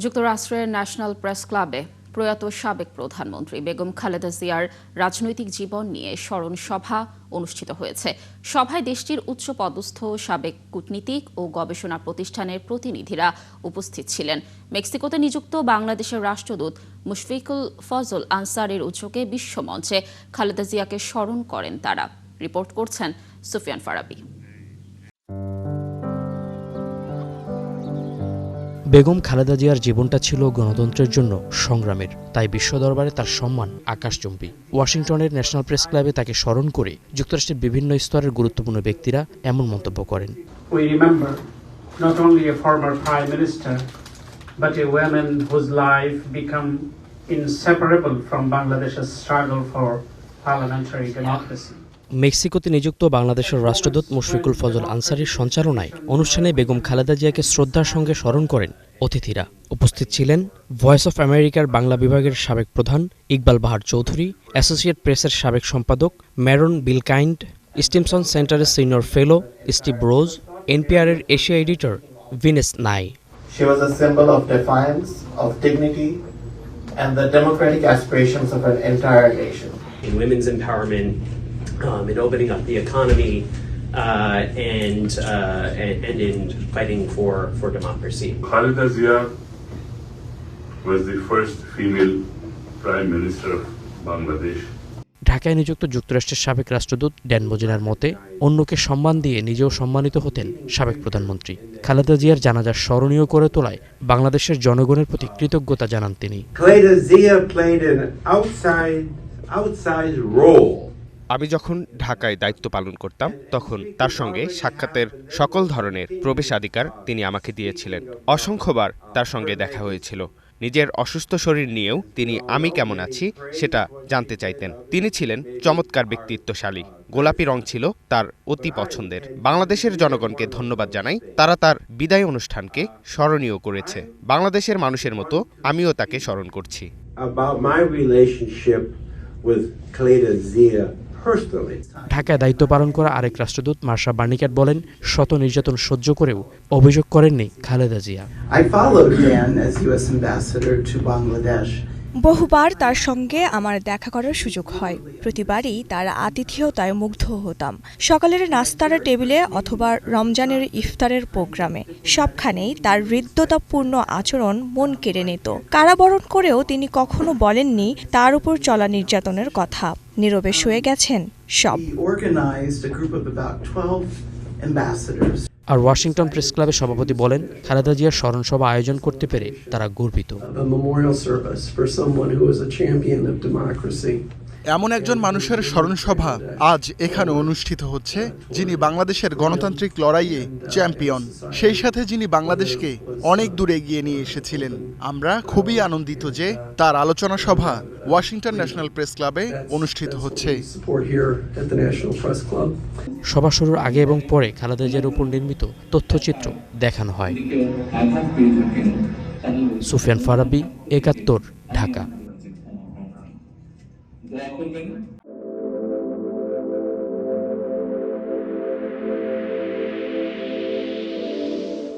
যুক্তরাষ্ট্রের national press ক্লাবে প্রয়াত সাবেক প্রধানমন্ত্রী বেগম খালেদা জিয়ার রাজনৈতিক জীবন নিয়ে স্মরণ সভা অনুষ্ঠিত হয়েছে। সভায় দেশটির উচ্চপদস্থ সাবেক কূটনীতিক ও গবেষণা প্রতিষ্ঠানের প্রতিনিধিরা উপস্থিত ছিলেন। মেক্সিকোতে নিযুক্ত বাংলাদেশের রাষ্ট্রদূত মুশফিকুল ফজল আনসারের উদ্যোগে বিশ্বমঞ্চে খালেদা জিয়াকে স্মরণ করেন তারা। রিপোর্ট করছেন সুফিয়ান ফারাবি। বেগম খালেদা জিয়ার জীবনটা ছিল গণতন্ত্রের জন্য সংগ্রামের, তাই বিশ্ব দরবারে তার সম্মান আকাশচুম্বী। ওয়াশিংটনের ন্যাশনাল প্রেস ক্লাবে তাকে স্মরণ করে যুক্তরাষ্ট্রের বিভিন্ন স্তরের গুরুত্বপূর্ণ ব্যক্তিরা এমন মন্তব্য করেন। We remember not only a former prime minister but a woman whose life became inseparable from Bangladesh's struggle for parliamentary democracy. মেক্সিকোতে নিযুক্ত বাংলাদেশের রাষ্ট্রদূত মুশফিকুল ফজল আনসারীর সঞ্চালনায় অনুষ্ঠানে বেগম খালেদা জিয়াকে শ্রদ্ধার সঙ্গে স্মরণ করেন অতিথিরা। উপস্থিত ছিলেন ভয়েস অফ আমেরিকার বাংলা বিভাগের সাবেক প্রধান ইকবাল বাহার চৌধুরী, অ্যাসোসিয়েট প্রেসের সাবেক সম্পাদক ম্যারন বিলকাইন্ড, স্টিমসন সেন্টারের সিনিয়র ফেলো স্টিভ রোজ, এনপিআরের এশিয়া এডিটর ভিনেস নাই। She was a symbol of defiance, of dignity, and the democratic aspirations of an entire nation. In women's empowerment, in opening up the economy, and in fighting for democracy. Khaleda Zia was the first female Prime Minister of Bangladesh. ঢাকায় নিযুক্ত যুক্তরাষ্ট্রের সাবেক রাষ্ট্রদূত Dan মোজেনার মতে, অন্যকে সম্মান দিয়ে নিজেও সম্মানিত হতেন সাবেক প্রধানমন্ত্রী। খালেদা জিয়ার জানাজা স্মরণীয় করে তোলায় বাংলাদেশের জনগণের প্রতি কৃতজ্ঞতা জানান তিনি। Khaleda Zia played an outsized role. আমি যখন ঢাকায় দায়িত্ব পালন করতাম তখন তার সঙ্গে সাক্ষাতের সকল ধরনের প্রবেশাধিকার তিনি আমাকে দিয়েছিলেন। অসংখ্যবার তার সঙ্গে দেখা হয়েছিল। নিজের অসুস্থ শরীর নিয়েও তিনি আমি কেমন আছি সেটা জানতে চাইতেন। তিনি ছিলেন চমৎকার ব্যক্তিত্বশালী। গোলাপি রং ছিল তার অতি পছন্দের। বাংলাদেশের জনগণকে ধন্যবাদ জানাই, তারা তার বিদায় অনুষ্ঠানকে স্মরণীয় করেছে। বাংলাদেশের মানুষের মতো আমিও তাকে স্মরণ করছি। About my relationship with Khaleda Zia. ঢাকায় দায়িত্ব পালন করা আরেক রাষ্ট্রদূত মার্শা বার্নিকাট বলেন, শত নির্যাতন সহ্য করেও অভিযোগ করেননি খালেদা জিয়া। বহুবার তার সঙ্গে আমার দেখা করার সুযোগ হয়। প্রতিবারই তার আতিথেয়তায় মুগ্ধ হতাম। সকালের নাস্তার টেবিলে অথবা রমজানের ইফতারের প্রোগ্রামে, সবখানেই তার হৃদ্যতাপূর্ণ আচরণ মন কেড়ে নিত। কারাবরণ করেও তিনি কখনো বলেননি তার উপর চলা নির্যাতনের কথা। নীরবে শুয়ে গেছেন সব। আর ওয়াশিংটন প্রেস ক্লাবের সভাপতি বলেন, খালেদা জিয়ার স্মরণ সভা আয়োজন করতে পেরে তারা গর্বিত। এমন একজন মানুষের স্মরণসভা আজ এখানে অনুষ্ঠিত হচ্ছে যিনি বাংলাদেশের গণতান্ত্রিক লড়াইয়ে চ্যাম্পিয়ন, সেই সাথে যিনি বাংলাদেশকে অনেক দূরে এগিয়ে নিয়ে এসেছিলেন। আমরা খুবই আনন্দিত যে তার আলোচনা সভা ওয়াশিংটন ন্যাশনাল প্রেস ক্লাবে অনুষ্ঠিত হচ্ছে। সভা শুরুর আগে এবং পরে খালেদা জিয়ার উপর নির্মিত তথ্যচিত্র দেখানো হয়। সুফিয়ান ফারাবি, ৭১, ঢাকা।